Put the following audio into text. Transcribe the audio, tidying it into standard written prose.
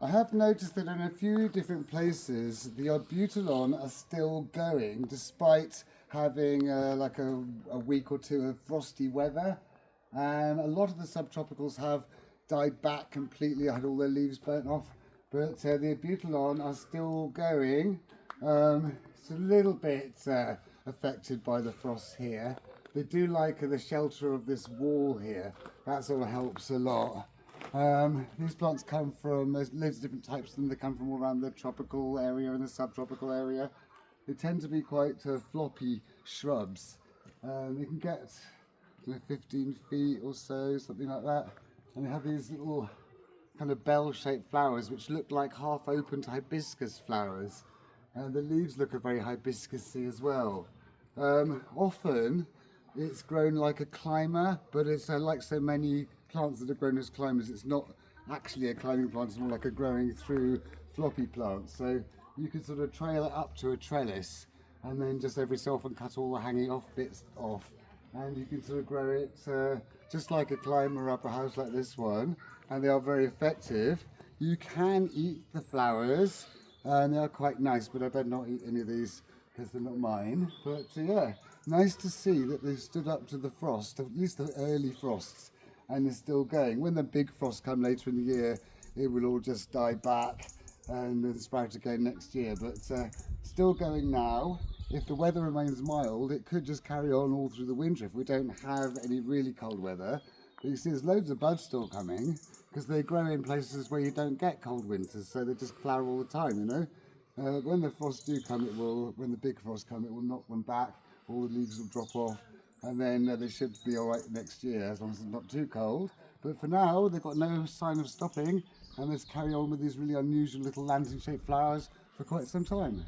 I have noticed that in a few different places the Abutilon are still going despite having a week or two of frosty weather. And a lot of the subtropicals have died back completely, had all their leaves burnt off, but the Abutilon are still going. It's a little bit affected by the frost here. They do like the shelter of this wall here. That sort of helps a lot. These plants come from, there's loads of different types of them. They come from all around the tropical area and the subtropical area. They tend to be quite floppy shrubs. They can get 15 feet or so, something like that. And they have these little kind of bell-shaped flowers which look like half-opened hibiscus flowers. And the leaves look very hibiscusy as well. Often it's grown like a climber, but it's like so many plants that are grown as climbers, it's not actually a climbing plant, it's more like a growing through floppy plant. So you can sort of trail it up to a trellis and then just every so often cut all the hanging off bits off, and you can sort of grow it just like a climber up a house like this one, and they are very effective. You can eat the flowers and they are quite nice, but I better not eat any of these because they're not mine. But yeah, nice to see that they've stood up to the frost, at least the early frosts, and they're still going. When the big frosts come later in the year, it will all just die back and then sprout again next year. But still going now. If the weather remains mild, it could just carry on all through the winter if we don't have any really cold weather. But you see there's loads of buds still coming because they grow in places where you don't get cold winters, so they just flower all the time, you know. When the frosts do come, when the big frosts come, it will knock them back, all the leaves will drop off, and then they should be all right next year as long as it's not too cold. But for now, they've got no sign of stopping, and let's carry on with these really unusual little lantern-shaped flowers for quite some time.